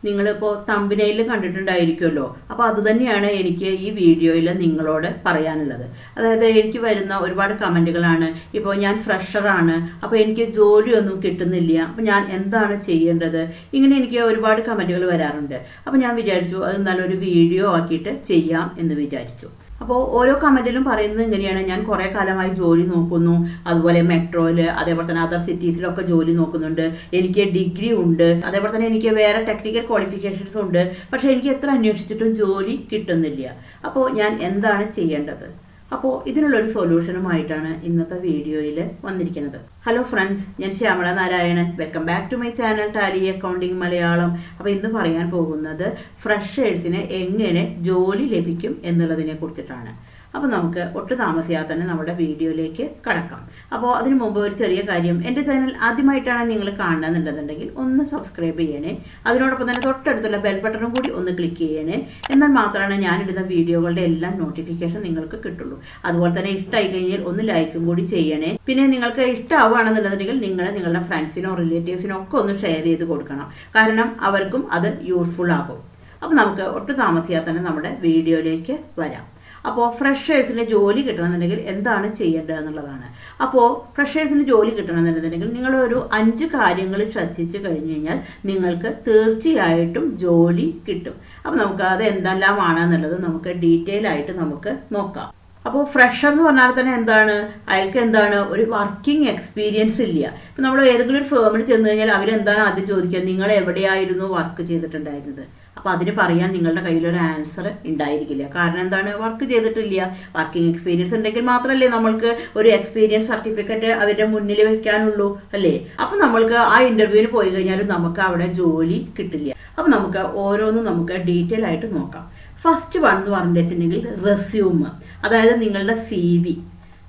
നിങ്ങളിപ്പോൾ തമ്പനയിൽ കണ്ടിട്ടുണ്ടായിരിക്കുമല്ലോ. അപ്പോൾ അതുതന്നെയാണ് എനിക്ക് ഈ വീഡിയോയിൽ നിങ്ങളോട് പറയാനുള്ളത്. അതായത് എനിക്ക് വരുന്ന ഒരുപാട് കമൻറ്റുകളാണ്, ഇപ്പോൾ ഞാൻ ഫ്രഷറാണ്, അപ്പോൾ എനിക്ക് ജോലിയൊന്നും കിട്ടുന്നില്ല, അപ്പോൾ ഞാൻ എന്താണ് ചെയ്യേണ്ടത്, ഇങ്ങനെ എനിക്ക് ഒരുപാട് കമൻറ്റുകൾ വരാറുണ്ട്. അപ്പോൾ ഞാൻ വിചാരിച്ചു അത് നല്ലൊരു വീഡിയോ ആക്കിയിട്ട് ചെയ്യാം എന്ന് വിചാരിച്ചു. അപ്പോൾ ഓരോ കമൻറ്റിലും പറയുന്നത് ഇങ്ങനെയാണ്, ഞാൻ കുറേ കാലമായി ജോലി നോക്കുന്നു, അതുപോലെ മെട്രോയിൽ അതേപോലെ തന്നെ അതർ സിറ്റീസിലൊക്കെ ജോലി നോക്കുന്നുണ്ട്, എനിക്ക് ഡിഗ്രി ഉണ്ട്, അതേപോലെ തന്നെ എനിക്ക് വേറെ ടെക്നിക്കൽ ക്വാളിഫിക്കേഷൻസ് ഉണ്ട്, പക്ഷേ എനിക്ക് എത്ര അന്വേഷിച്ചിട്ടും ജോലി കിട്ടുന്നില്ല. അപ്പോൾ ഞാൻ എന്താണ് ചെയ്യേണ്ടത്? അപ്പോൾ ഇതിനുള്ളൊരു സൊല്യൂഷനുമായിട്ടാണ് ഇന്നത്തെ വീഡിയോയിൽ വന്നിരിക്കുന്നത്. ഹലോ ഫ്രണ്ട്സ്, ഞാൻ Shyamala Narayanan. Welcome back to my channel Tally accounting Malayalam. അപ്പോൾ ഇന്ന് പറയാൻ പോകുന്നത് ഫ്രഷേഴ്സിന് എങ്ങനെ ജോലി ലഭിക്കും എന്നുള്ളതിനെ കുറിച്ചിട്ടാണ്. അപ്പോൾ നമുക്ക് ഒട്ടും താമസിയാതെ തന്നെ നമ്മുടെ വീഡിയോയിലേക്ക് കടക്കാം. അപ്പോൾ അതിനു മുമ്പ് ഒരു ചെറിയ കാര്യം, എൻ്റെ ചാനൽ ആദ്യമായിട്ടാണ് നിങ്ങൾ കാണുന്നുണ്ടെന്നുണ്ടെങ്കിൽ ഒന്ന് സബ്സ്ക്രൈബ് ചെയ്യണേ, അതിനോടൊപ്പം തന്നെ തൊട്ടടുത്തുള്ള ബെൽ ബട്ടണും കൂടി ഒന്ന് ക്ലിക്ക് ചെയ്യണേ. എന്നാൽ മാത്രമാണ് ഞാനിടുന്ന വീഡിയോകളുടെ എല്ലാം നോട്ടിഫിക്കേഷൻ നിങ്ങൾക്ക് കിട്ടുള്ളൂ. അതുപോലെ തന്നെ ഇഷ്ടമായി കഴിഞ്ഞാൽ ഒന്ന് ലൈക്കും കൂടി ചെയ്യണേ. പിന്നെ നിങ്ങൾക്ക് ഇഷ്ടമാവുകയാണെന്നുണ്ടെന്നുണ്ടെങ്കിൽ നിങ്ങളുടെ ഫ്രണ്ട്സിനോ റിലേറ്റീവ്സിനോ ഒക്കെ ഒന്ന് ഷെയർ ചെയ്ത് കൊടുക്കണം, കാരണം അവർക്കും അത് യൂസ്ഫുൾ ആകും. അപ്പോൾ നമുക്ക് ഒട്ടും താമസിയാതെ തന്നെ നമ്മുടെ വീഡിയോയിലേക്ക് വരാം. അപ്പോൾ ഫ്രഷേഴ്സിന് ജോലി കിട്ടണമെന്നുണ്ടെങ്കിൽ എന്താണ് ചെയ്യേണ്ടത് എന്നുള്ളതാണ്. അപ്പോൾ ഫ്രഷേഴ്സിന് ജോലി കിട്ടണമെന്നുണ്ടെന്നുണ്ടെങ്കിൽ നിങ്ങളൊരു 5 കാര്യങ്ങൾ ശ്രദ്ധിച്ചു കഴിഞ്ഞ് കഴിഞ്ഞാൽ നിങ്ങൾക്ക് തീർച്ചയായിട്ടും ജോലി കിട്ടും. അപ്പോൾ നമുക്ക് അത് എന്തെല്ലാമാണെന്നുള്ളത് നമുക്ക് ഡീറ്റെയിൽ ആയിട്ട് നമുക്ക് നോക്കാം. അപ്പോൾ ഫ്രഷർ എന്ന് പറഞ്ഞാൽ തന്നെ എന്താണ്, അയാൾക്ക് എന്താണ്, ഒരു വർക്കിംഗ് എക്സ്പീരിയൻസ് ഇല്ല. ഇപ്പം നമ്മൾ ഏതെങ്കിലും ഒരു ഫേമിൽ ചെന്ന് കഴിഞ്ഞാൽ അവരെന്താണ് ആദ്യം ചോദിക്കുക, നിങ്ങൾ എവിടെയായിരുന്നു വർക്ക് ചെയ്തിട്ടുണ്ടായിരുന്നത്? അപ്പോൾ അതിന് പറയാൻ നിങ്ങളുടെ കയ്യിലൊരു ആൻസർ ഉണ്ടായിരിക്കില്ല. കാരണം എന്താണ്, വർക്ക് ചെയ്തിട്ടില്ല. വർക്കിംഗ് എക്സ്പീരിയൻസ് ഉണ്ടെങ്കിൽ മാത്രമല്ലേ നമ്മൾക്ക് ഒരു എക്സ്പീരിയൻസ് സർട്ടിഫിക്കറ്റ് അവരുടെ മുന്നിൽ വെക്കാനുള്ളൂ, അല്ലേ? അപ്പം നമ്മൾക്ക് ആ ഇൻ്റർവ്യൂവിന് പോയി കഴിഞ്ഞാലും നമുക്ക് അവിടെ ജോലി കിട്ടില്ല. അപ്പം നമുക്ക് ഓരോന്നും നമുക്ക് ഡീറ്റെയിൽ ആയിട്ട് നോക്കാം. ഫസ്റ്റ് വൺ എന്ന് പറഞ്ഞു വെച്ചിട്ടുണ്ടെങ്കിൽ റെസ്യൂം, അതായത് നിങ്ങളുടെ CV.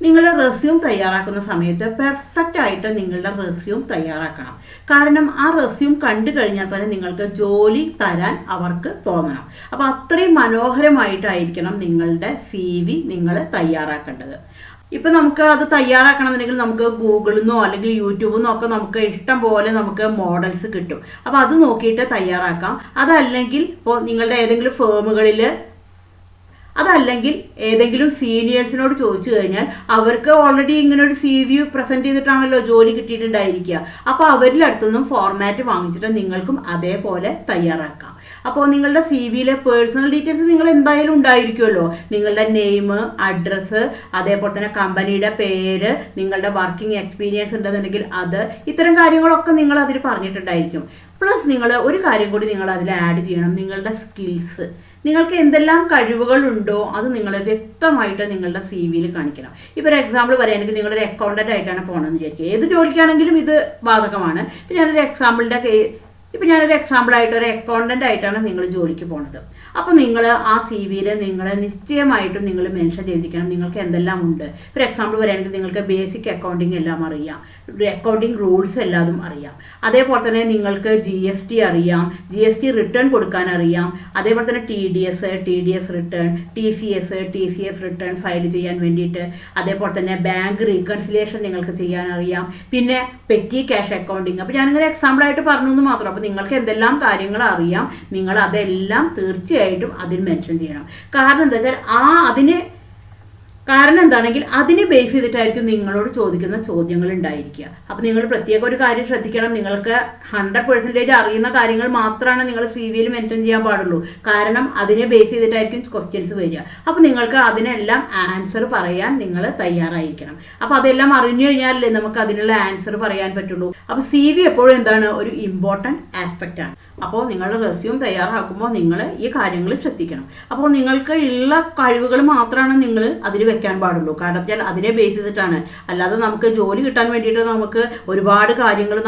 നിങ്ങളുടെ റെസ്യൂം തയ്യാറാക്കുന്ന സമയത്ത് പെർഫെക്റ്റ് ആയിട്ട് നിങ്ങളുടെ റെസ്യൂം തയ്യാറാക്കണം. കാരണം ആ റെസ്യൂം കണ്ടു കഴിഞ്ഞാൽ തന്നെ നിങ്ങൾക്ക് ജോലി തരാൻ അവർക്ക് തോന്നണം. അപ്പോൾ അത്രയും മനോഹരമായിട്ടായിരിക്കണം നിങ്ങളുടെ CV നിങ്ങൾ തയ്യാറാക്കേണ്ടത്. ഇപ്പം നമുക്ക് അത് തയ്യാറാക്കണമെന്നുണ്ടെങ്കിൽ നമുക്ക് ഗൂഗിളിൽ നിന്നോ അല്ലെങ്കിൽ യൂട്യൂബിൽ നിന്നോ ഒക്കെ നമുക്ക് ഇഷ്ടം പോലെ നമുക്ക് മോഡൽസ് കിട്ടും. അപ്പോൾ അത് നോക്കിയിട്ട് തയ്യാറാക്കാം. അതല്ലെങ്കിൽ ഇപ്പോൾ നിങ്ങളുടെ ഏതെങ്കിലും ഫേമുകളിൽ, അതല്ലെങ്കിൽ ഏതെങ്കിലും സീനിയേഴ്സിനോട് ചോദിച്ചു കഴിഞ്ഞാൽ അവർക്ക് ഓൾറെഡി ഇങ്ങനെ ഒരു CV പ്രസൻറ്റ് ചെയ്തിട്ടാണല്ലോ ജോലി കിട്ടിയിട്ടുണ്ടായിരിക്കുക. അപ്പോൾ അവരുടെ അടുത്തുനിന്നും ഫോർമാറ്റ് വാങ്ങിച്ചിട്ട് നിങ്ങൾക്കും അതേപോലെ തയ്യാറാക്കാം. അപ്പോൾ നിങ്ങളുടെ CVയിലെ പേഴ്സണൽ ഡീറ്റെയിൽസ് നിങ്ങൾ എന്തായാലും ഉണ്ടായിരിക്കുമല്ലോ. നിങ്ങളുടെ നെയിം, അഡ്രസ്സ്, അതേപോലെ തന്നെ കമ്പനിയുടെ പേര്, നിങ്ങളുടെ വർക്കിംഗ് എക്സ്പീരിയൻസ് ഉണ്ടെന്നുണ്ടെങ്കിൽ അത്, ഇത്തരം കാര്യങ്ങളൊക്കെ നിങ്ങൾ അതിൽ പറഞ്ഞിട്ടുണ്ടായിരിക്കും. പ്ലസ് നിങ്ങൾ ഒരു കാര്യം കൂടി നിങ്ങൾ അതിൽ ആഡ് ചെയ്യണം, നിങ്ങളുടെ സ്കിൽസ്. നിങ്ങൾക്ക് എന്തെല്ലാം കഴിവുകളുണ്ടോ അത് നിങ്ങൾ വ്യക്തമായിട്ട് നിങ്ങളുടെ CVയിൽ കാണിക്കണം. ഇപ്പോൾ ഒരു എക്സാമ്പിൾ പറയുകയാണെങ്കിൽ നിങ്ങളൊരു അക്കൗണ്ടൻ്റ് ആയിട്ടാണ് പോകണമെന്ന് വിചാരിക്കുക. ഏത് ജോലിക്കാണെങ്കിലും ഇത് ബാധകമാണ്. ഇപ്പം ഞാനൊരു എക്സാമ്പിളായിട്ട് ഒരു അക്കൗണ്ടൻ്റ് ആയിട്ടാണ് നിങ്ങൾ ജോലിക്ക് പോകുന്നത്. അപ്പോൾ നിങ്ങൾ ആ CVയിൽ നിങ്ങൾ നിശ്ചയമായിട്ടും നിങ്ങൾ മെൻഷൻ ചെയ്തിരിക്കണം നിങ്ങൾക്ക് എന്തെല്ലാം ഉണ്ട്. ഫോർ എക്സാമ്പിൾ പറയുകയാണെങ്കിൽ നിങ്ങൾക്ക് ബേസിക് അക്കൗണ്ടിങ് എല്ലാം അറിയാം, അക്കൗണ്ടിങ് റൂൾസ് എല്ലാതും അറിയാം, അതേപോലെ തന്നെ നിങ്ങൾക്ക് GST അറിയാം, GST റിട്ടേൺ കൊടുക്കാൻ അറിയാം, അതേപോലെ തന്നെ TDS return, TCS return file ചെയ്യാൻ വേണ്ടിയിട്ട്, അതേപോലെ തന്നെ ബാങ്ക് റീകൺസിലിയേഷൻ നിങ്ങൾക്ക് ചെയ്യാൻ അറിയാം, പിന്നെ പെറ്റി ക്യാഷ് അക്കൗണ്ടിങ്. അപ്പോൾ ഞാനിങ്ങനെ എക്സാമ്പിളായിട്ട് പറഞ്ഞു എന്ന് മാത്രം. അപ്പോൾ നിങ്ങൾക്ക് എന്തെല്ലാം കാര്യങ്ങൾ അറിയാം നിങ്ങൾ അതെല്ലാം തീർച്ചയായിട്ടും അതിൽ മെൻഷൻ ചെയ്യണം. കാരണം എന്താ വെച്ചാൽ കാരണം എന്താണെങ്കിൽ അതിനെ ബേസ് ചെയ്തിട്ടായിരിക്കും നിങ്ങളോട് ചോദിക്കുന്ന ചോദ്യങ്ങൾ ഉണ്ടായിരിക്കുക. അപ്പോൾ നിങ്ങൾ പ്രത്യേക ഒരു കാര്യം ശ്രദ്ധിക്കണം, നിങ്ങൾക്ക് 100% അറിയുന്ന കാര്യങ്ങൾ മാത്രമാണ് നിങ്ങൾ CVയിൽ മെൻഷൻ ചെയ്യാൻ പാടുള്ളൂ. കാരണം അതിനെ ബേസ് ചെയ്തിട്ടായിരിക്കും ക്വസ്റ്റ്യൻസ് വരിക. അപ്പോൾ നിങ്ങൾക്ക് അതിനെല്ലാം ആൻസർ പറയാൻ നിങ്ങൾ തയ്യാറായിരിക്കണം. അപ്പോൾ അതെല്ലാം അറിഞ്ഞു കഴിഞ്ഞാലല്ലേ നമുക്ക് അതിനുള്ള ആൻസർ പറയാൻ പറ്റുള്ളൂ. അപ്പോൾ CV എപ്പോഴും എന്താണ്, ഒരു ഇമ്പോർട്ടൻറ്റ് ആസ്പെക്റ്റ് ആണ്. അപ്പോൾ നിങ്ങളുടെ റെസ്യൂം തയ്യാറാക്കുമ്പോൾ നിങ്ങൾ ഈ കാര്യങ്ങൾ ശ്രദ്ധിക്കണം. അപ്പോൾ നിങ്ങൾക്ക് ഉള്ള കഴിവുകൾ മാത്രമാണ് നിങ്ങൾ അതിൽ വെക്കാൻ പാടുള്ളൂ. കാരണം വെച്ചാൽ അതിനെ ബേസ് ചെയ്തിട്ടാണ്. അല്ലാതെ നമുക്ക് ജോലി കിട്ടാൻ വേണ്ടിയിട്ട് നമുക്ക് ഒരുപാട് കാര്യങ്ങൾ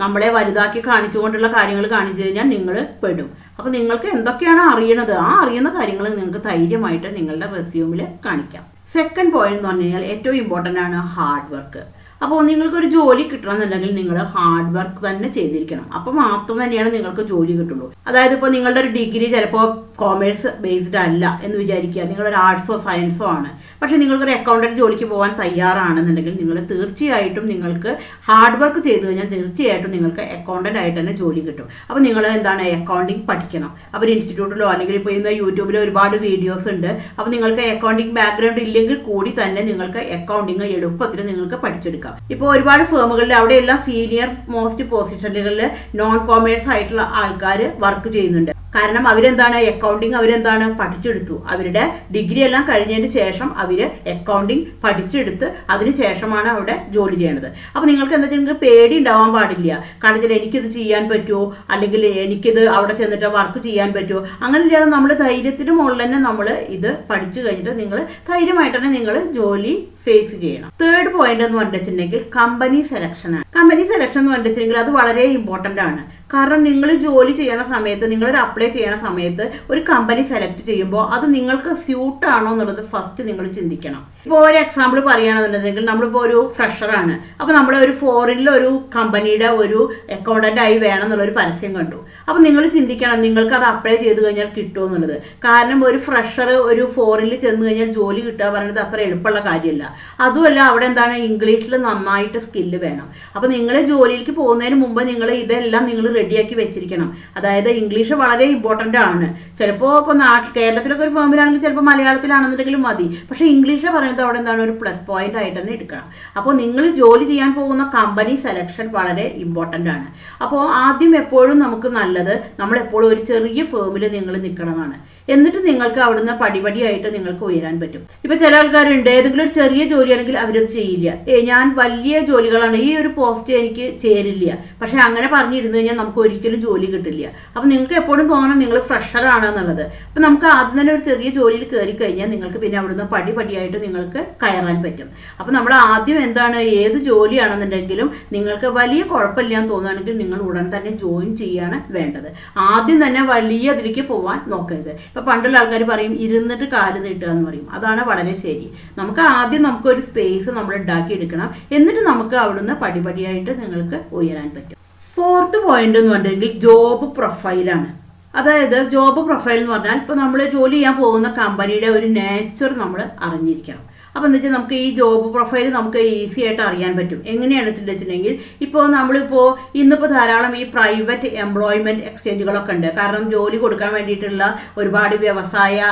നമ്മളെ വലുതാക്കി കാണിച്ചുകൊണ്ടുള്ള കാര്യങ്ങൾ കാണിച്ചു കഴിഞ്ഞാൽ നിങ്ങൾ പെടും. അപ്പോൾ നിങ്ങൾക്ക് എന്തൊക്കെയാണ് അറിയണത് ആ അറിയുന്ന കാര്യങ്ങൾ നിങ്ങൾക്ക് ധൈര്യമായിട്ട് നിങ്ങളുടെ റെസ്യൂമിൽ കാണിക്കാം. സെക്കൻഡ് പോയിന്റ് എന്ന് പറഞ്ഞു കഴിഞ്ഞാൽ ഏറ്റവും ഇമ്പോർട്ടൻ്റ് ആണ് ഹാർഡ് വർക്ക്. അപ്പോൾ നിങ്ങൾക്കൊരു ജോലി കിട്ടണമെന്നുണ്ടെങ്കിൽ നിങ്ങൾ ഹാർഡ് വർക്ക് തന്നെ ചെയ്തിരിക്കണം. അപ്പോൾ മാത്രം തന്നെയാണ് നിങ്ങൾക്ക് ജോലി കിട്ടുള്ളൂ. അതായത് ഇപ്പോൾ നിങ്ങളുടെ ഒരു ഡിഗ്രി ചിലപ്പോൾ കോമേഴ്സ് ബേസ്ഡ് അല്ല എന്ന് വിചാരിക്കുക, നിങ്ങളൊരു ആർട്സോ സയൻസോ ആണ്, പക്ഷേ നിങ്ങൾക്കൊരു അക്കൗണ്ടന്റ് ജോലിക്ക് പോകാൻ തയ്യാറാണെന്നുണ്ടെങ്കിൽ നിങ്ങൾ തീർച്ചയായിട്ടും നിങ്ങൾക്ക് ഹാർഡ് വർക്ക് ചെയ്തു കഴിഞ്ഞാൽ തീർച്ചയായിട്ടും നിങ്ങൾക്ക് അക്കൗണ്ടന്റ് ആയിട്ട് തന്നെ ജോലി കിട്ടും. അപ്പോൾ നിങ്ങൾ എന്താണ് അക്കൗണ്ടിങ് പഠിക്കണം. അപ്പോൾ ഒരു ഇൻസ്റ്റിറ്റ്യൂട്ടിലോ അല്ലെങ്കിൽ ഇപ്പോൾ ഇന്ന് യൂട്യൂബിൽ ഒരുപാട് വീഡിയോസ് ഉണ്ട്. അപ്പോൾ നിങ്ങൾക്ക് അക്കൗണ്ടിങ് ബാക്ക്ഗ്രൗണ്ട് ഇല്ലെങ്കിൽ കൂടി തന്നെ നിങ്ങൾക്ക് അക്കൗണ്ടിങ് എളുപ്പത്തിൽ നിങ്ങൾക്ക് പഠിച്ചെടുക്കാം. ഇപ്പോൾ ഒരുപാട് ഫേമുകളിൽ അവിടെയെല്ലാം സീനിയർ മോസ്റ്റ് പൊസിഷനുകളിൽ നോൺ കോമേഴ്സ് ആയിട്ടുള്ള ആൾക്കാർ വർക്ക് ചെയ്യുന്നുണ്ട്. കാരണം അവരെന്താണ് അക്കൗണ്ടിങ് അവരെന്താണ് പഠിച്ചെടുത്തു. അവരുടെ ഡിഗ്രി എല്ലാം കഴിഞ്ഞതിന് ശേഷം അവർ അക്കൗണ്ടിങ് പഠിച്ചെടുത്ത് അതിന് ശേഷമാണ് അവിടെ ജോലി ചെയ്യണത്. അപ്പോൾ നിങ്ങൾക്ക് എന്താ വെച്ചാൽ നിങ്ങൾക്ക് പേടി ഉണ്ടാവാൻ പാടില്ല. കാരണം എനിക്കിത് ചെയ്യാൻ പറ്റുമോ, അല്ലെങ്കിൽ എനിക്കിത് അവിടെ ചെന്നിട്ട് വർക്ക് ചെയ്യാൻ പറ്റുമോ, അങ്ങനെ ഇല്ലാതെ നമ്മൾ ധൈര്യത്തിന് മുകളിൽ തന്നെ നമ്മൾ ഇത് പഠിച്ചു കഴിഞ്ഞിട്ട് നിങ്ങൾ ധൈര്യമായിട്ട് തന്നെ നിങ്ങൾ ജോലി ഫേസ് ചെയ്യണം. തേർഡ് പോയിന്റ് എന്ന് പറഞ്ഞിട്ടുണ്ടെങ്കിൽ കമ്പനി സെലക്ഷൻ ആണ്. കമ്പനി സെലക്ഷൻ എന്ന് പറഞ്ഞിട്ടുണ്ടെങ്കിൽ അത് വളരെ ഇമ്പോർട്ടൻ്റ് ആണ്. കാരണം നിങ്ങൾ ജോലി ചെയ്യണ സമയത്ത് നിങ്ങളൊരു അപ്ലൈ ചെയ്യണ സമയത്ത് ഒരു കമ്പനി സെലക്ട് ചെയ്യുമ്പോൾ അത് നിങ്ങൾക്ക് സ്യൂട്ട് ആണോ എന്നുള്ളത് ഫസ്റ്റ് നിങ്ങൾ ചിന്തിക്കണം. ഇപ്പോൾ ഒരു എക്സാമ്പിൾ പറയുകയാണെന്നുണ്ടെങ്കിൽ നമ്മളിപ്പോൾ ഒരു ഫ്രഷറാണ്. അപ്പോൾ നമ്മൾ ഒരു ഫോറിനിലൊരു കമ്പനിയുടെ ഒരു അക്കൗണ്ടന്റ് ആയി വേണം എന്നുള്ളൊരു പരസ്യം കണ്ടു. അപ്പോൾ നിങ്ങൾ ചിന്തിക്കണം നിങ്ങൾക്ക് അത് അപ്ലൈ ചെയ്ത് കഴിഞ്ഞാൽ കിട്ടുമോ എന്നുള്ളത്. കാരണം ഒരു ഫ്രഷർ ഒരു ഫോറിനിൽ ചെന്ന് കഴിഞ്ഞാൽ ജോലി കിട്ടുക പറയുന്നത് അത്ര എളുപ്പമുള്ള കാര്യമല്ല. അതുമല്ല അവിടെ എന്താണ് ഇംഗ്ലീഷിൽ നന്നായിട്ട് സ്കില്ല് വേണം. അപ്പോൾ നിങ്ങൾ ജോലിയിലേക്ക് പോകുന്നതിന് മുമ്പ് നിങ്ങൾ ഇതെല്ലാം നിങ്ങൾ റെഡിയാക്കി വെച്ചിരിക്കണം. അതായത് ഇംഗ്ലീഷ് വളരെ ഇമ്പോർട്ടൻ്റ് ആണ്. ചിലപ്പോൾ ഇപ്പോൾ കേരളത്തിലൊക്കെ ഒരു ഫേമിലാണെങ്കിൽ ചിലപ്പോൾ മലയാളത്തിലാണെന്നുണ്ടെങ്കിലും മതി. പക്ഷേ ഇംഗ്ലീഷ് പറയുന്നത് അവിടെ എന്താണ് ഒരു പ്ലസ് പോയിന്റ് ആയിട്ട് തന്നെ എടുക്കണം. അപ്പോൾ നിങ്ങൾ ജോലി ചെയ്യാൻ പോകുന്ന കമ്പനി സെലക്ഷൻ വളരെ ഇമ്പോർട്ടൻ്റ് ആണ്. അപ്പോൾ ആദ്യം എപ്പോഴും നമുക്ക് നല്ലത് നമ്മളെപ്പോഴും ഒരു ചെറിയ ഫേമിൽ നിങ്ങൾ നിൽക്കണമെന്നാണ്. എന്നിട്ട് നിങ്ങൾക്ക് അവിടുന്ന് പടിപടിയായിട്ട് നിങ്ങൾക്ക് ഉയരാൻ പറ്റും. ഇപ്പൊ ചില ആൾക്കാരുണ്ട് ഏതെങ്കിലും ഒരു ചെറിയ ജോലിയാണെങ്കിൽ അവരത് ചെയ്യില്ല. ഞാൻ വലിയ ജോലികളാണ്, ഈ ഒരു പോസ്റ്റ് എനിക്ക് ചേരില്ല. പക്ഷെ അങ്ങനെ പറഞ്ഞിരുന്നു കഴിഞ്ഞാൽ നമുക്ക് ഒരിക്കലും ജോലി കിട്ടില്ല. അപ്പൊ നിങ്ങൾക്ക് എപ്പോഴും തോന്നണം നിങ്ങൾ ഫ്രഷർ ആണെന്നുള്ളത്. അപ്പൊ നമുക്ക് ആദ്യം തന്നെ ഒരു ചെറിയ ജോലിയിൽ കയറി കഴിഞ്ഞാൽ നിങ്ങൾക്ക് പിന്നെ അവിടുന്ന് പടിപടിയായിട്ട് നിങ്ങൾക്ക് കയറാൻ പറ്റും. അപ്പൊ നമ്മൾ ആദ്യം എന്താണ് ഏത് ജോലിയാണെന്നുണ്ടെങ്കിലും നിങ്ങൾക്ക് വലിയ കുഴപ്പമില്ലാന്ന് തോന്നുകയാണെങ്കിൽ നിങ്ങൾ ഉടൻ തന്നെ ജോയിൻ ചെയ്യാണ് വേണ്ടത്. ആദ്യം തന്നെ വലിയ അതിലേക്ക് പോകാൻ നോക്കരുത്. ഇപ്പൊ പണ്ടുള്ള ആൾക്കാർ പറയും ഇരുന്നിട്ട് കാല് നീട്ടുക എന്ന് പറയും. അതാണ് വളരെ ശരി. നമുക്ക് ആദ്യം നമുക്കൊരു സ്പേസ് നമ്മൾ ഉണ്ടാക്കിയെടുക്കണം. എന്നിട്ട് നമുക്ക് അവിടുന്ന് പടിപടിയായിട്ട് നിങ്ങൾക്ക് ഉയരാൻ പറ്റും. ഫോർത്ത് പോയിന്റ് എന്ന് പറഞ്ഞിട്ടുണ്ടെങ്കിൽ ജോബ് പ്രൊഫൈലാണ്. അതായത് ജോബ് പ്രൊഫൈൽ എന്ന് പറഞ്ഞാൽ ഇപ്പോൾ നമ്മൾ ജോലി ചെയ്യാൻ പോകുന്ന കമ്പനിയുടെ ഒരു നേച്ചർ നമ്മൾ അറിഞ്ഞിരിക്കണം. അപ്പോൾ എന്താ വെച്ചാൽ നമുക്ക് ഈ ജോബ് പ്രൊഫൈൽ നമുക്ക് ഈസി ആയിട്ട് അറിയാൻ പറ്റും. എങ്ങനെയാണെന്ന് വെച്ചിട്ടുണ്ടെങ്കിൽ ഇപ്പോൾ നമ്മളിപ്പോൾ ഇന്നിപ്പോൾ ധാരാളം ഈ പ്രൈവറ്റ് എംപ്ലോയ്മെൻറ്റ് എക്സ്ചേഞ്ചുകളൊക്കെ ഉണ്ട്. കാരണം ജോലി കൊടുക്കാൻ വേണ്ടിയിട്ടുള്ള ഒരുപാട് വ്യവസായ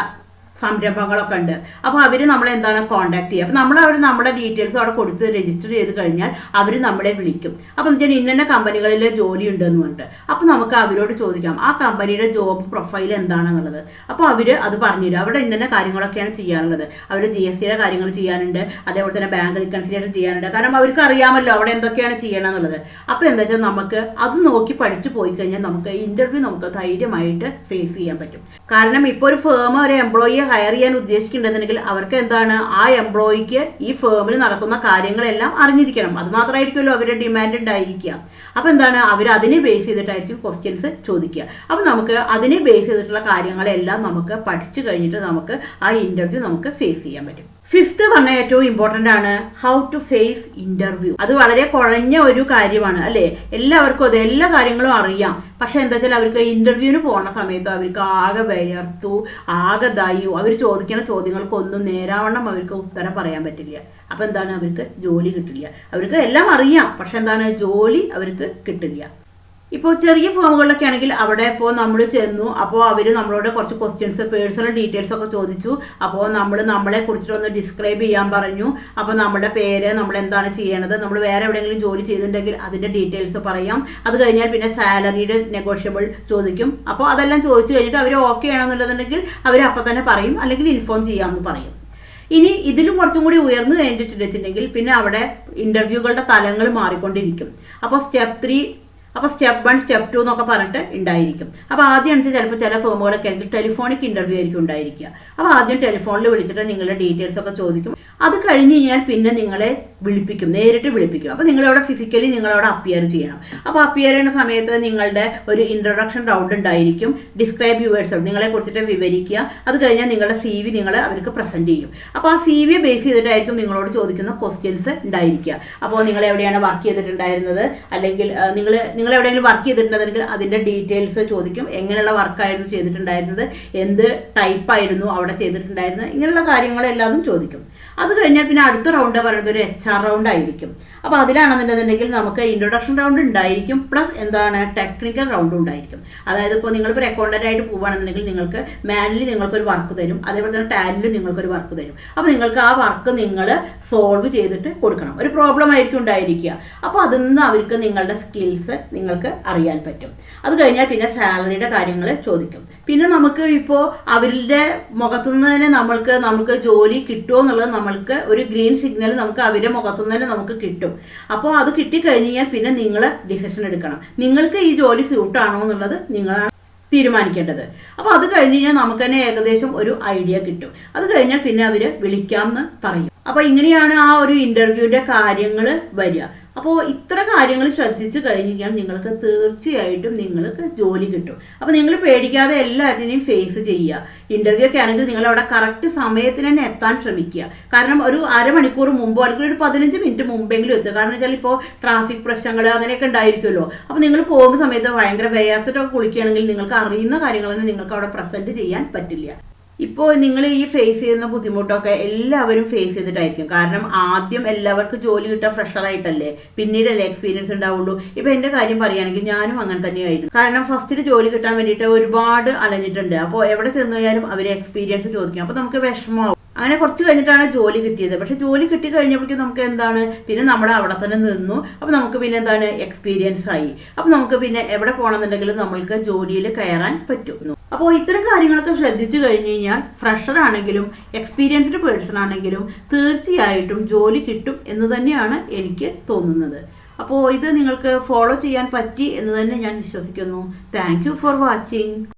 സംരംഭങ്ങളൊക്കെ ഉണ്ട്. അപ്പോൾ അവർ നമ്മളെ എന്താണ് കോൺടാക്ട് ചെയ്യുക. അപ്പോൾ നമ്മൾ നമ്മുടെ ഡീറ്റെയിൽസ് അവിടെ കൊടുത്ത് രജിസ്റ്റർ ചെയ്ത് കഴിഞ്ഞാൽ അവർ നമ്മളെ വിളിക്കും. അപ്പോൾ എന്ന് വെച്ചാൽ ഇന്ന കമ്പനികളിൽ ജോലി ഉണ്ടെന്ന് പറഞ്ഞിട്ട് അപ്പോൾ നമുക്ക് അവരോട് ചോദിക്കാം ആ കമ്പനിയുടെ ജോബ് പ്രൊഫൈൽ എന്താണെന്നുള്ളത്. അപ്പോൾ അവർ അത് പറഞ്ഞുതരും. അവിടെ ഇന്ന കാര്യങ്ങളൊക്കെയാണ് ചെയ്യാറുള്ളത്. അവർ GSTയുടെ കാര്യങ്ങൾ ചെയ്യാനുണ്ട്, അതേപോലെ തന്നെ ബാങ്ക് റിക്കൺസിലിയേഷൻ ചെയ്യാനുണ്ട്. കാരണം അവർക്ക് അറിയാമല്ലോ അവിടെ എന്തൊക്കെയാണ് ചെയ്യണമെന്നുള്ളത്. അപ്പോൾ എന്താ വെച്ചാൽ നമുക്ക് അത് നോക്കി പഠിച്ചു പോയി കഴിഞ്ഞാൽ നമുക്ക് ഇന്റർവ്യൂ നമുക്ക് ധൈര്യമായിട്ട് ഫേസ് ചെയ്യാൻ പറ്റും. കാരണം ഇപ്പോൾ ഒരു ഫേം ഒരു എംപ്ലോയിയെ ഹയർ ചെയ്യാൻ ഉദ്ദേശിക്കുന്നുണ്ടെന്നുണ്ടെങ്കിൽ അവർക്ക് എന്താണ് ആ എംപ്ലോയിക്ക് ഈ ഫേമിൽ നടക്കുന്ന കാര്യങ്ങളെല്ലാം അറിഞ്ഞിരിക്കണം. അത് മാത്രമായിരിക്കുമല്ലോ അവരുടെ ഡിമാൻഡ് ഉണ്ടായിരിക്കുക. അപ്പോൾ എന്താണ് അവർ അതിനെ ബേസ് ചെയ്തിട്ടായിരിക്കും ക്വസ്റ്റ്യൻസ് ചോദിക്കുക. അപ്പോൾ നമുക്ക് അതിനെ ബേസ് ചെയ്തിട്ടുള്ള കാര്യങ്ങളെല്ലാം നമുക്ക് പഠിച്ചു കഴിഞ്ഞിട്ട് നമുക്ക് ആ ഇന്റർവ്യൂ നമുക്ക് ഫേസ് ചെയ്യാൻ പറ്റും. ഫിഫ്ത്ത് പറഞ്ഞ ഏറ്റവും ഇമ്പോർട്ടൻ്റ് ആണ് ഹൗ ടു ഫേസ് ഇന്റർവ്യൂ. അത് വളരെ കുഴഞ്ഞ ഒരു കാര്യമാണ് അല്ലേ. എല്ലാവർക്കും അത് എല്ലാ കാര്യങ്ങളും അറിയാം. പക്ഷെ എന്താ വെച്ചാൽ അവർക്ക് ഇന്റർവ്യൂവിന് പോകുന്ന സമയത്ത് അവർക്ക് ആകെ വിയർത്തു ആകെ ദായും അവർ ചോദിക്കുന്ന ചോദ്യങ്ങൾക്കൊന്നും നേരാവണ്ണം അവർക്ക് ഉത്തരം പറയാൻ പറ്റില്ല. അപ്പം എന്താണ് അവർക്ക് ജോലി കിട്ടില്ല. അവർക്ക് എല്ലാം അറിയാം പക്ഷെ എന്താണ് ജോലി അവർക്ക് കിട്ടില്ല. ഇപ്പോൾ ചെറിയ ഫേമുകളിലൊക്കെ ആണെങ്കിൽ അവിടെ ഇപ്പോൾ നമ്മൾ ചെന്നു അപ്പോൾ അവർ നമ്മളോട് കുറച്ച് ക്വസ്റ്റ്യൻസ് പേഴ്സണൽ ഡീറ്റെയിൽസ് ഒക്കെ ചോദിച്ചു. അപ്പോൾ നമ്മളെ കുറിച്ചിട്ടൊന്ന് ഡിസ്ക്രൈബ് ചെയ്യാൻ പറഞ്ഞു. അപ്പോൾ നമ്മുടെ പേര്, നമ്മൾ എന്താണ് ചെയ്യണത്, നമ്മൾ വേറെ എവിടെയെങ്കിലും ജോലി ചെയ്തിട്ടുണ്ടെങ്കിൽ അതിൻ്റെ ഡീറ്റെയിൽസ് പറയാം. അത് കഴിഞ്ഞാൽ പിന്നെ സാലറിയുടെ നെഗോഷ്യബിൾ ചോദിക്കും. അപ്പോൾ അതെല്ലാം ചോദിച്ചു കഴിഞ്ഞിട്ട് അവർ ഓക്കെ ആണെന്നുള്ളതുണ്ടെങ്കിൽ അവർ അപ്പം തന്നെ പറയും, അല്ലെങ്കിൽ ഇൻഫോം ചെയ്യാമെന്ന് പറയും. ഇനി ഇതിലും കുറച്ചും കൂടി ഉയർന്നു കഴിഞ്ഞിട്ടുണ്ടെങ്കിൽ പിന്നെ അവിടെ ഇൻ്റർവ്യൂകളുടെ തലങ്ങൾ മാറിക്കൊണ്ടിരിക്കും. അപ്പോൾ സ്റ്റെപ്പ് 3 അപ്പോൾ സ്റ്റെപ്പ് 1 സ്റ്റെപ്പ് 2 എന്നൊക്കെ പറഞ്ഞിട്ട് ഉണ്ടായിരിക്കും. അപ്പോൾ ആദ്യം വെച്ചാൽ ചിലപ്പോൾ ചില ഫേമുകളൊക്കെ ആണെങ്കിൽ ടെലിഫോണിക് ഇൻ്റർവ്യൂ ആയിരിക്കും ഉണ്ടായിരിക്കുക. അപ്പോൾ ആദ്യം ടെലിഫോണിൽ വിളിച്ചിട്ട് നിങ്ങളുടെ ഡീറ്റെയിൽസ് ഒക്കെ ചോദിക്കും. അത് കഴിഞ്ഞ് കഴിഞ്ഞാൽ പിന്നെ നിങ്ങളെ വിളിപ്പിക്കും, നേരിട്ട് വിളിപ്പിക്കും. അപ്പോൾ നിങ്ങളവിടെ ഫിസിക്കലി നിങ്ങളവിടെ അപ്പിയർ ചെയ്യണം. അപ്പോൾ അപ്പിയർ ചെയ്യുന്ന സമയത്ത് നിങ്ങളുടെ ഒരു ഇൻട്രൊഡക്ഷൻ റൗണ്ട് ഉണ്ടായിരിക്കും. ഡിസ്ക്രൈബ് യുവേഴ്സെൽഫ്, നിങ്ങളെ കുറിച്ചിട്ട് വിവരിക്കുക. അത് കഴിഞ്ഞാൽ നിങ്ങളുടെ CV നിങ്ങൾ അവർക്ക് പ്രസൻറ്റ് ചെയ്യും. അപ്പോൾ ആ CV ബേസ് ചെയ്തിട്ടായിരിക്കും നിങ്ങളോട് ചോദിക്കുന്ന ക്വസ്റ്റ്യൻസ് ഉണ്ടായിരിക്കുക. അപ്പോൾ നിങ്ങൾ എവിടെയാണ് വർക്ക് ചെയ്തിട്ടുണ്ടായിരുന്നത്, അല്ലെങ്കിൽ നിങ്ങൾ എവിടെയെങ്കിലും വർക്ക് ചെയ്തിട്ടുണ്ടെങ്കിൽ അതിൻ്റെ ഡീറ്റെയിൽസ് ചോദിക്കും. എങ്ങനെയുള്ള വർക്കായിരുന്നു ചെയ്തിട്ടുണ്ടായിരുന്നത്, എന്ത് ടൈപ്പായിരുന്നു അവിടെ ചെയ്തിട്ടുണ്ടായിരുന്നത്, ഇങ്ങനെയുള്ള കാര്യങ്ങളെല്ലാം ചോദിക്കും. അത് കഴിഞ്ഞാൽ പിന്നെ അടുത്ത റൗണ്ട് പറയുന്നത് ഒരു HR റൗണ്ട് ആയിരിക്കും. അപ്പോൾ അതിലാണെന്നുണ്ടെന്നുണ്ടെങ്കിൽ നമുക്ക് ഇൻട്രൊഡക്ഷൻ റൗണ്ട് ഉണ്ടായിരിക്കും, പ്ലസ് എന്താണ് ടെക്നിക്കൽ റൗണ്ട് ഉണ്ടായിരിക്കും. അതായത് ഇപ്പോൾ നിങ്ങളിപ്പോൾ അക്കൗണ്ടൻ്റ് ആയിട്ട് പോകുകയാണെന്നുണ്ടെങ്കിൽ നിങ്ങൾക്ക് മാനുവലി നിങ്ങൾക്കൊരു വർക്ക് തരും, അതേപോലെ തന്നെ ടാലിൽ നിങ്ങൾക്കൊരു വർക്ക് തരും. അപ്പോൾ നിങ്ങൾക്ക് ആ വർക്ക് നിങ്ങൾ സോൾവ് ചെയ്തിട്ട് കൊടുക്കണം. ഒരു പ്രോബ്ലം ആയിരിക്കും ഉണ്ടായിരിക്കുക. അപ്പോൾ അതിൽ നിന്ന് അവർക്ക് നിങ്ങളുടെ സ്കിൽസ് നിങ്ങൾക്ക് അറിയാൻ പറ്റും. അത് കഴിഞ്ഞാൽ പിന്നെ സാലറിയുടെ കാര്യങ്ങൾ ചോദിക്കും. പിന്നെ നമുക്ക് ഇപ്പോൾ അവരുടെ മുഖത്തു നിന്ന് തന്നെ നമുക്ക് ജോലി കിട്ടുമോ എന്നുള്ളത് നമ്മൾക്ക് ഒരു ഗ്രീൻ സിഗ്നൽ നമുക്ക് അവരുടെ മുഖത്തു നിന്ന് തന്നെ നമുക്ക് കിട്ടും. അപ്പോൾ അത് കിട്ടിക്കഴിഞ്ഞാൽ പിന്നെ നിങ്ങൾ ഡിസിഷൻ എടുക്കണം. നിങ്ങൾക്ക് ഈ ജോലി സ്യൂട്ടാണോ എന്നുള്ളത് നിങ്ങളാണ് തീരുമാനിക്കേണ്ടത്. അപ്പോൾ അത് കഴിഞ്ഞ് കഴിഞ്ഞാൽ നമുക്ക് തന്നെ ഏകദേശം ഒരു ഐഡിയ കിട്ടും. അത് കഴിഞ്ഞാൽ പിന്നെ അവർ വിളിക്കാമെന്ന് പറയും. അപ്പോൾ ഇങ്ങനെയാണ് ആ ഒരു ഇൻ്റർവ്യൂവിൻ്റെ കാര്യങ്ങൾ വരിക. അപ്പോൾ ഇത്ര കാര്യങ്ങൾ ശ്രദ്ധിച്ചു കഴിഞ്ഞാൽ നിങ്ങൾക്ക് തീർച്ചയായിട്ടും നിങ്ങൾക്ക് ജോലി കിട്ടും. അപ്പോൾ നിങ്ങൾ പേടിക്കാതെ എല്ലാറ്റിനെയും ഫേസ് ചെയ്യുക. ഇൻ്റർവ്യൂ ഒക്കെ ആണെങ്കിൽ നിങ്ങൾ അവിടെ കറക്റ്റ് സമയത്തിന് തന്നെ എത്താൻ ശ്രമിക്കുക. കാരണം ഒരു അരമണിക്കൂർ മുമ്പോ അല്ലെങ്കിൽ ഒരു 15 മിനിറ്റ് മുമ്പെങ്കിലും എത്തുക. കാരണം വെച്ചാൽ ഇപ്പോൾ ട്രാഫിക് പ്രശ്നങ്ങൾ അങ്ങനെയൊക്കെ ഉണ്ടായിരിക്കുമല്ലോ. അപ്പോൾ നിങ്ങൾ പോകുന്ന സമയത്ത് ഭയങ്കര വേർത്തിട്ടൊക്കെ കുളിക്കുകയാണെങ്കിൽ നിങ്ങൾക്ക് അറിയുന്ന കാര്യങ്ങൾ തന്നെ നിങ്ങൾക്ക് അവിടെ പ്രസൻറ്റ് ചെയ്യാൻ പറ്റില്ല. ഇപ്പോൾ നിങ്ങൾ ഈ ഫേസ് ചെയ്യുന്ന ബുദ്ധിമുട്ടൊക്കെ എല്ലാവരും ഫേസ് ചെയ്തിട്ടായിരിക്കും. കാരണം ആദ്യം എല്ലാവർക്കും ജോലി കിട്ടാൻ ഫ്രഷറായിട്ടല്ലേ, പിന്നീടല്ലേ എക്സ്പീരിയൻസ് ഉണ്ടാവുള്ളൂ. ഇപ്പോൾ എൻ്റെ കാര്യം പറയുകയാണെങ്കിൽ ഞാനും അങ്ങനെ തന്നെയായിരുന്നു. കാരണം ഫസ്റ്റിൽ ജോലി കിട്ടാൻ വേണ്ടിയിട്ട് ഒരുപാട് അലഞ്ഞിട്ടുണ്ട്. അപ്പോൾ എവിടെ ചെന്ന് കഴിഞ്ഞാലും അവർ എക്സ്പീരിയൻസ് ചോദിക്കും. അപ്പോൾ നമുക്ക് വിഷമമാവും. അങ്ങനെ കുറച്ച് കഴിഞ്ഞിട്ടാണ് ജോലി കിട്ടിയത്. പക്ഷെ ജോലി കിട്ടി കഴിഞ്ഞപ്പോഴേക്കും നമുക്ക് എന്താണ്, പിന്നെ നമ്മൾ അവിടെ തന്നെ നിന്നു. അപ്പോൾ നമുക്ക് പിന്നെ എന്താണ് എക്സ്പീരിയൻസ് ആയി. അപ്പോൾ നമുക്ക് പിന്നെ എവിടെ പോകണമെന്നുണ്ടെങ്കിലും നമ്മൾക്ക് ജോലിയിൽ കയറാൻ പറ്റും. അപ്പോൾ ഇത്തരം കാര്യങ്ങളൊക്കെ ശ്രദ്ധിച്ചു കഴിഞ്ഞ് കഴിഞ്ഞാൽ ഫ്രഷർ ആണെങ്കിലും എക്സ്പീരിയൻസ്ഡ് പേഴ്സൺ ആണെങ്കിലും തീർച്ചയായിട്ടും ജോലി കിട്ടും എന്ന് തന്നെയാണ് എനിക്ക് തോന്നുന്നത്. അപ്പോൾ ഇത് നിങ്ങൾക്ക് ഫോളോ ചെയ്യാൻ പറ്റി എന്ന് തന്നെ ഞാൻ വിശ്വസിക്കുന്നു. Thank you for watching.